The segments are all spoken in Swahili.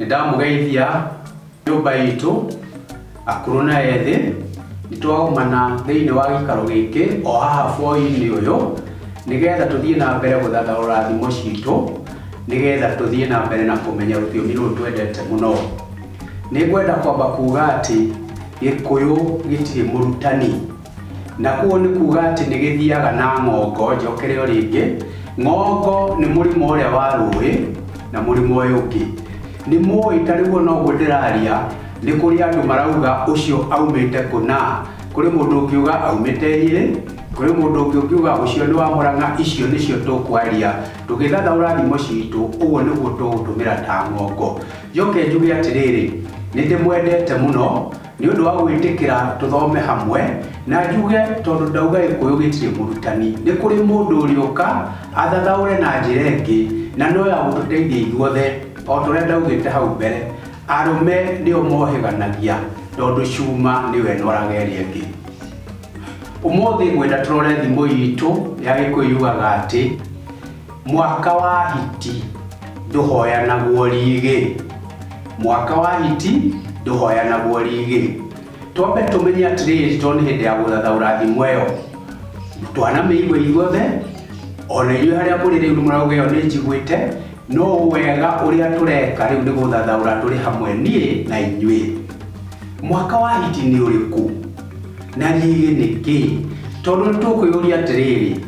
Ndamugeithia nyumba itu akuru na ethi nitwaumana thiini wa gikaro giki o haha bwoi-ini uyu nigetha tuthie na mbere guthathaura thimo citu nigetha tuthie na mbere na kumenya rũthiomi rũrũ twendete muno. Ningwenda kwamba kuga ati Gikuyu gitiri murutani na kuo ni kuga ati nigithiaga na ng'ongo. Njokere o ringi, ng'ongo ni murimo uria wa rũĩ na murimo uyu ungi ni moi tariguo no gundiraria ni kuri andu marauga ucio aumite kuna, kuri mundu ukiuga aumite Nyeri, kuri mundu ukiuga ucio ni wa Murang'a. Icio nicio tukwaria tugithathaura thimo citu, uguo niguo tugutumira ta ng'ongo. Njoke njuge atiriri ni ndimwendete muno ni undu wa gwitikira tuthome hamwe na njuge tondu ndauga Gikuyu gitiri murutani. Ni kuri mundu uriuka athathaure na njira ingi na no ya gututeithia ithuothe. O turia ndaugite hau mbere, arume nio mohiganagia tondu cuma niwe norageria ingi. Umuthi ngwenda turore thimo yitu ya Gikuyu yugaga ati mwaka wa hiti nduhoyanagwo rigi. Mwaka wa hiti nduhoyanagwo rigi. Twambe tumenye atiriri tondu hindi ya guthathaura thimo iyo twanamĩigua ithuothe, ona inyuĩ haria muri riu murauga iyo ni njiguite, no wega uria tureka riu ni guthathaura turi hamwe nie na inyuĩ. Mwaka wa hiti ni uriku na rigi ni ki? Tondu tukuyuria atiriri,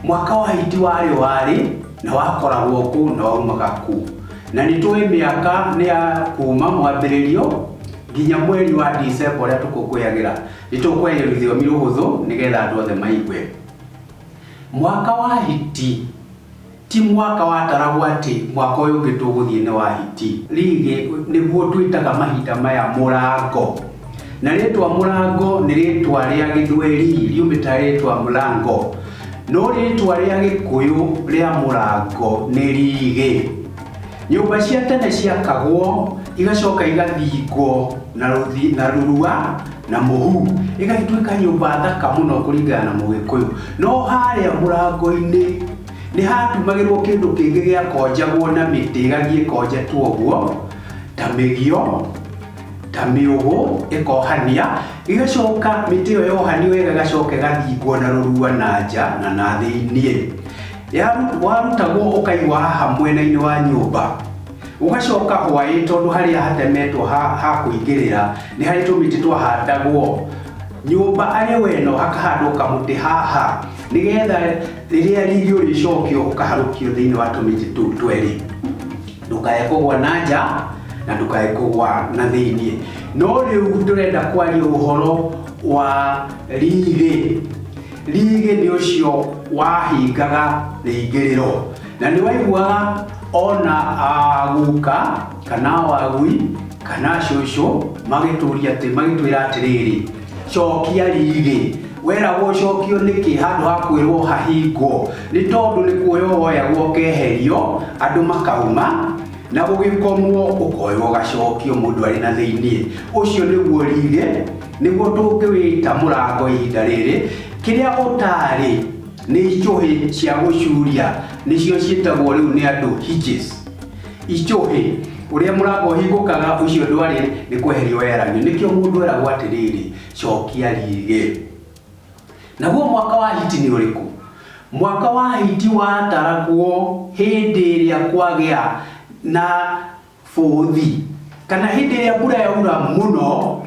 mwaka wa hiti wari na wakoragwo ku na waumaga ku, na nitui miaka ni ya kuma mwambiririo nginya mweri wa December uria tukukwiagira. Nitukweria rũthiomi rũhũthũ nigetha andu othe maigue. Mwaka wa hiti ti mwaka wataragwo ati mwaka uyu ungi tuguthie ni wa hiti. Rigi niguo twitaga mahinda maya murango, na ritwa murango ni ritwa ria Githweri riumita ritwa murango, no ritwa ria Gikuyu ria murango ni rigi. Nyumba cia tene ciakagwo igacoka igathingwo na rurua na muhu, igatuika nyumba thaka muno kuringana na Mugikuyu. No haria murango-ini ni hatumagirwo kindu kingi giakonjagwo na miti igagiekonjetwo uguo ta migio, ta miugu ikohania, igacoka miti iyo yohanio wega igacoka igathingwo na rurua na nja na thiini. Warutagwo ukaigwa haha mwena-ini wa nyumba, ugacoka hwai tondu haria hatemetwo ha kuingirira ni hari tumiti twahandagwo. Nyumba aria weno hakahandwo kamuti haha nigetha riria rigi uricokio ukaharukio thiini wa tumiti tu tweri, ndukae kugwa na nja na ndukae kugwa na thiini. No riu turenda kwaria uhoro wa rigi. Rigi ni ucio wahingaga ringiriro, na ni waiguaga ona aguka kana wagui kana cucu magituria ati magitwira atiriri cokia rigi. Weragwo cokio niki handu ha kwirwo hahingwo? Ni tondu ni kuoywo woyagwo keherio andu makauma na gugikomwo ukoywo gacokio mundu ari na thiini. Ucio niguo rigi, niguo tungiwita murango ihinda riri. Kiria utari ni icuhi cia gucuria nicio cietagwo riu ni andu hitches. Icuhi uria murango hingukaga ucio ndwari ni kweherio weragio, nikio mundu eragwo atiriri cokia rigi. Naguo mwaka wa hiti ni uriku? Mwaka wa hiti wataragwo hindi iria kwagia na futhi kana hindi iria mbura yaura muno.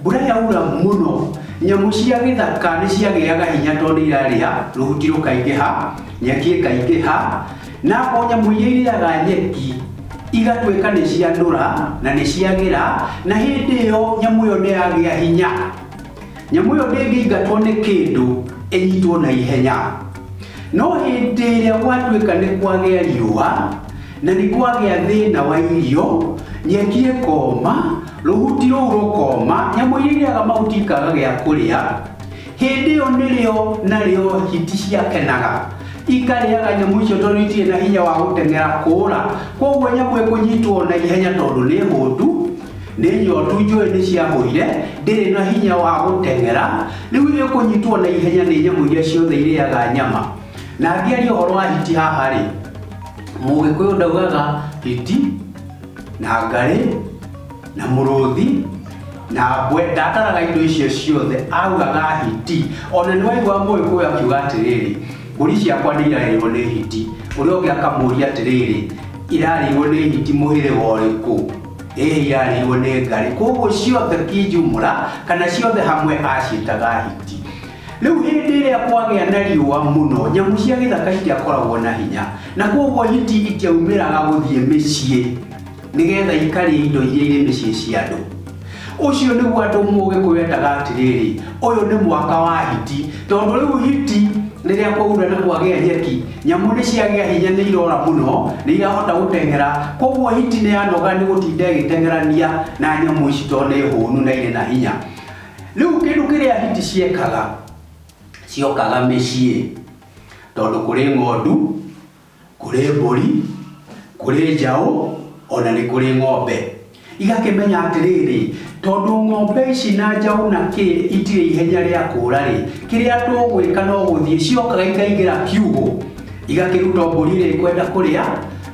Mbura yaura muno, nyamu cia githaka ni ciagiaga hinya tondu iraria ruhuti rukaingiha, nyeki ikaingiha, na ko nyamu iria iriaga nyeki igatuika ni ciandura na ni ciagira, na hindi iyo nyamu iyo ni yagia hinya. Nyamu iyo ndingiingatwo ni kindu inyitwo na ihenya. No hindi iria gwatuika ni kwagia riua na ni kwagia thina wa irio, nyeki ikoma, ruhuti rũu rũkoma, nyamu iria iriaga mahuti ikaga gia kuria, hindi iyo nirio nario hiti ciakenaga. Ikariaga nyamu icio tondu itirĩ na hinya wa guteng'era kũra, koguo nyamu ikunyitwo na ihenya tondu ni hundu, ni nyotu, njũĩ ni ciahũire, ndĩrĩ na hinya wa guteng'era, riu ikunyitwo na ihenya ni nyamu iria ciothe iriaga nyama. Na ngĩaria ũhoro wa hiti haha ri, Mugikuyu ndaugaga hiti na ngarĩ na mũrũthi na mbwe. Ndataraga indo icio ciothe augaga hiti. Ona nĩwaigua Mũgĩkũyũ akiuga atĩrĩrĩ, mbũri ciakwa nĩ irarĩirwo nĩ hiti. Ũrĩa ũngĩ akamũria atĩrĩrĩ, irarĩirwo nĩ hiti mũhĩrĩga ũrĩkũ? Irarĩirwo nĩ ngarĩ. Koguo ciothe kĩnjumũra kana ciothe hamwe aciĩtaga hiti. Rĩu hĩndĩ ĩrĩa kwagĩa na riũa mũno, nyamũ cia gĩthaka itiakoragwo na hinya, na koguo hiti itiaumĩraga gũthiĩ mĩciĩ nĩgetha ikarĩe indo iria irĩ mĩciĩ cia andũ. Ũcio nĩguo andũ Mũgĩkũyũ etaga atĩrĩrĩ, ũyũ nĩ mwaka wa hiti. Tondũ rĩu hiti rĩrĩa kwaura na kwagĩa nyeki, nyamũ nĩ ciagĩa hinya, nĩ irora mũno, nĩ irahota gũteng'era. Koguo hiti nĩ yanoga nĩ gũtinda ĩgĩteng'erania na nyamũ ici tondũ nĩ hũnu na irĩ na hinya. Rĩu kĩndũ kĩrĩa hiti ciekaga, ciokaga mĩciĩ, tondũ kũrĩ ng'ondu, kũrĩ mbũri, kũrĩ njaũ, ona nĩ kũrĩ ng'ombe. Igakĩmenya atĩrĩrĩ, tondũ ng'ombe ici na njaũ na kĩ itirĩ ihenya rĩa kũũra-rĩ, kĩrĩa tũgwĩka no gũthiĩ. Ciokaga ikaingĩra kiugũ, igakĩruta mbũri ĩrĩa ikwenda kũrĩa,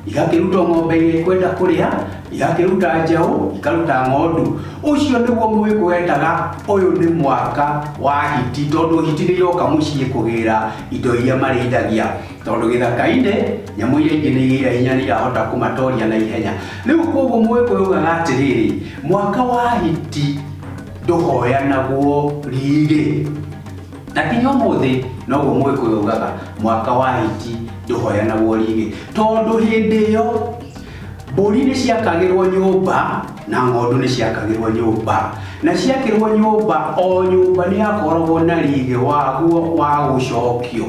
igakĩruta ng'ombe ĩrĩa ikwenda kũrĩa, igakĩruta njaũ, ikaruta ng'ondu. Ũcio nĩguo Mũgĩkũyũ etaga ũyũ nĩ mwaka wa hiti, tondũ hiti nĩ iroka mũciĩ kũgĩra indo iria marĩithagia. Tondũ gĩthaka-inĩ nyamũ iria ingĩ nĩ igĩire hinya, nĩ irahota kũmatoria na ihenya. Rĩu koguo Mũgĩkũyũ augaga atĩrĩrĩ, mwaka wa hiti ndũhoyanagwo rigi. Na kinya ũmũthĩ noguo Mũgĩkũyũ augaga, mwaka wa hiti ndũhoyanagwo rigi. Tondũ hĩndĩ ĩyo mbũri nĩ ciakagĩrwo nyũmba na ng'ondu nĩ ciakagĩrwo nyũmba. Na ciakĩrwo nyũmba, o nyũmba nĩ yakoragwo na rigi waguo wa gũcokio.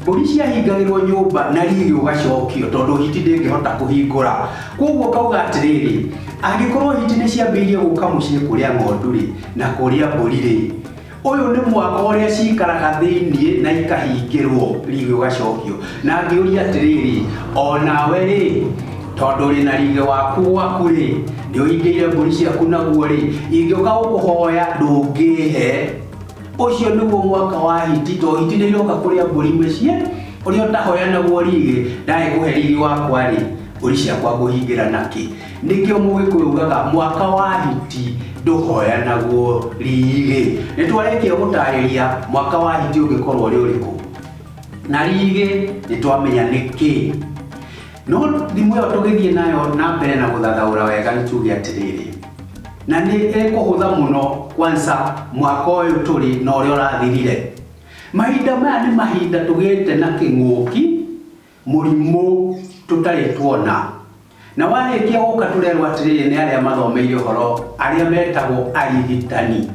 Mbũri ciahingagĩrwo nyũmba na rigi ũgacokio, tondũ hiti ndĩngĩhota kũhingũra. Koguo kauga atĩrĩrĩ, angĩkorwo hiti nĩ ciambĩrĩirie gũka mũciĩ kũrĩa ng'ondu-rĩ na kũrĩa mbũri-rĩ, ũyũ nĩ mwaka ũrĩa cikaraga thĩiniĩ na ikahingĩrwo, rigi ũgacokio. Na ngĩũria atĩrĩrĩ, onawe-rĩ, tondũ ũrĩ na rigi waku gwaku-rĩ, nĩ ũhingĩire mbũri ciaku naguo-rĩ, ingĩũka gũkũhoya ndũngĩhe. Ũcio nĩguo mwaka wa hiti, tondũ hiti nĩ iroka kũrĩa mbũri mũciĩ, ũrĩa ũtahoyanagwo rigi. Ndagĩkũhe rigi wakwa-rĩ, mbũri ciakwa ngũhingĩra nakĩ? Nĩkĩo Mũgĩkũyũ augaga mwaka wa hiti ndũhoyanagwo rigi. Nĩ twarĩkia gũtarĩria mwaka wa hiti ũngĩkorwo ũrĩ ũrĩkũ, na rigi nĩ twamenya nĩkĩ. No thimũ ĩyo tũgĩthiĩ nayo na mbere na gũthathaũra wega nĩ tuge atĩrĩrĩ, na nĩ ĩkũhũtha mũno kwanza mwaka ũyũ tũrĩ na ũrĩa ũrathirire. Mahinda maya nĩ mahinda tũgĩte na kĩng'ũki, mũrimũ tũtarĩ tuona. Na warĩkia gũka tũrerwo atĩrĩrĩ nĩ arĩa mathomeire ũhoro, arĩa metagwo arigitani.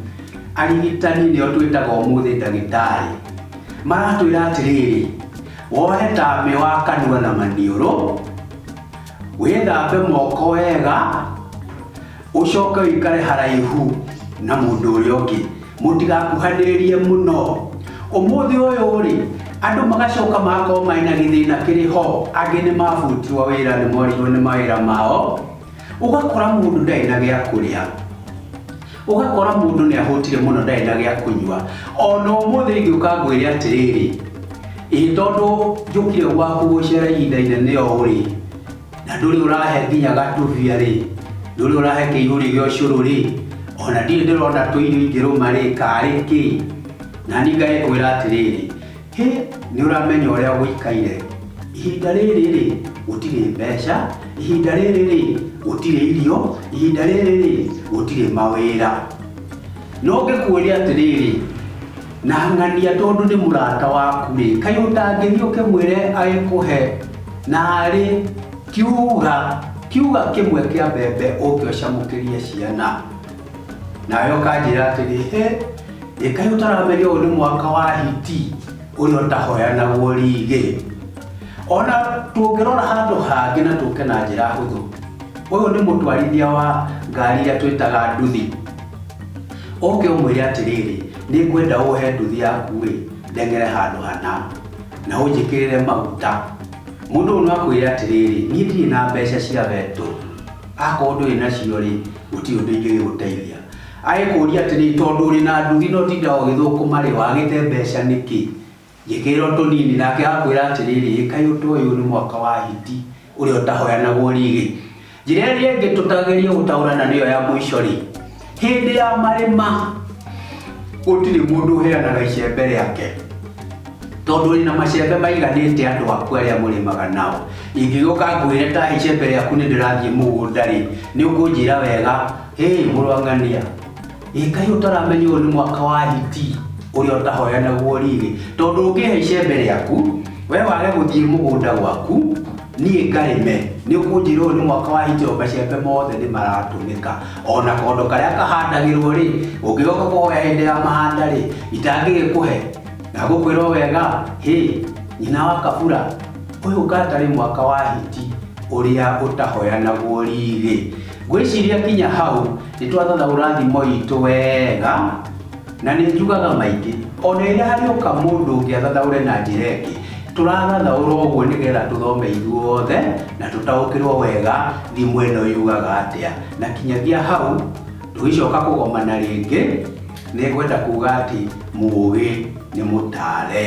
Arigitani nĩo twĩtaga ũmũthĩ ndagĩtarĩ. Maratwĩra atĩrĩrĩ, wohe tamĩ wa kanua na maniũrũ, wĩthambe moko wega, ũcoke ũikare haraihu na mũndũ ũrĩa ũngĩ, mũtigakuhanĩrĩrie mũno. Ũmũthĩ ũyũ-rĩ, andũ magacoka magakorwo mena gĩthĩna kĩrĩ ho, angĩ nĩ mabutirwo wĩra, nĩ morirwo nĩ mawĩra mao. Ũgakora mũndũ ndarĩ na gĩa kũrĩa, ũgakora mũndũ nĩ ahũtire mũno, ndarĩ na gĩa kũnyua. Ona ũmũthĩ ingĩũka ngwĩre atĩrĩrĩ, tondũ njũkire gwaku gũcera ihinda inene ũũ-rĩ, na ndũrĩ ũrahe nginya gatubia-rĩ, ndũrĩ ũrahe kĩihũri gĩa ũcũrũ-rĩ, ona ndirĩ ndĩrona tũirio ingĩrũma-rĩ, karĩ kĩ? Na niĩ ngagĩkwĩra atĩrĩrĩ, nĩ ũramenya ũrĩa gũikaire. Ihinda rĩrĩ-rĩ gũtirĩ mbeca, ihinda rĩrĩ-rĩ gũtirĩ irio, ihinda rĩrĩ-rĩ gũtirĩ mawĩra. No ngĩkwĩre atĩrĩrĩ, na ng'ania tondũ nĩ mũrata waku-rĩ, kaĩ ũtangĩthiĩ ũkĩmwĩre agĩkũhe narĩ kiuga kĩmwe kĩa mbembe ũngĩcamũkĩrie ciana. Nawe ũkanjĩra atĩrĩ, kaĩ ũtaramenya ũyũ nĩ mwaka wa hiti ũrĩa ũtahoyanagwo rigi. Ona tũngĩrora handũ hangĩ na tũke na njĩra hũthũ, ũyũ nĩ mũtwarithia wa ngari iria twĩtaga nduthi. Ũke ũmwĩre atĩrĩrĩ, nĩ ngwenda ũhe nduthi yaku-rĩ ndeng'ere handũ hana na ũnjĩkĩrĩre maguta. Mũndũ ũyũ no akwĩre atĩrĩrĩ, niĩ ndirĩ na mbeca cia betũ. Akorwo ndũrĩ nacio-rĩ, gũtirĩ ũndũ ingĩgũteithia. Agĩkũria atĩrĩrĩ, tondũ ũrĩ na nduthi no tinda ũgĩthũkũma-rĩ, wagĩte mbeca nĩkĩ? Njĩkĩrĩra tũnini. Nake akwĩra atĩrĩrĩ, kaĩ ũtũĩ ũyũ nĩ mwaka wa hiti ũrĩa ũtahoyanagwo rigi. njĩra ĩrĩa ĩngĩ tũtageria gũtaũrana nĩyo ya mũico rĩ, hĩndĩ ya marĩma gũtirĩ mũndũ ũheanaga icembe rĩake, tondũ wĩna macembe maiganĩte andũ aku arĩa mũrĩmaga nao. Ingĩgĩũka ngwĩre ta icembe rĩaku nĩ ndĩrathiĩ mũgũnda rĩ, nĩ ũkũnjĩra wega, mũrũang'ania, kaĩ ũtaramenya ũyũ nĩ mwaka wa hiti ũrĩa ũtahoyanagwo rĩrĩ, tondũ ũngĩhe icembe rĩaku we wage gũthiĩ mũgũnda gwaku, niĩ ngarĩme, nĩ ũkũnjĩra ũyũ nĩ mwaka wa hiti, macembe mothe nĩ maratũmĩka. Ona kondo karĩa kahandagĩrwo rĩ, ũngĩgoka kũhoya hĩndĩ ya mahanda rĩ, itangĩgĩkũhe. Na gũkwĩrwo wega, nyina wa Kabura, ũyũ gatarĩ mwaka wa hiti ũrĩa ũtahoyanagwo rĩrĩ. Ngwĩciria kinya hau nĩ twathathaũra thimo itũ wega, na nĩ njugaga maingĩ, ona ĩrĩa harĩoka mũndũ ũngĩ athathaũre na njĩra ĩngĩ, tũrathathaũra ũguo nĩgetha tũthome ithuothe na tũtaũkĩrwo wega thimo ĩno yugaga atĩa. Na kinyagia hau tũgĩcoka kũgomana rĩngĩ, nĩ ngwenda kuga atĩ mũũgĩ nĩ mũtare.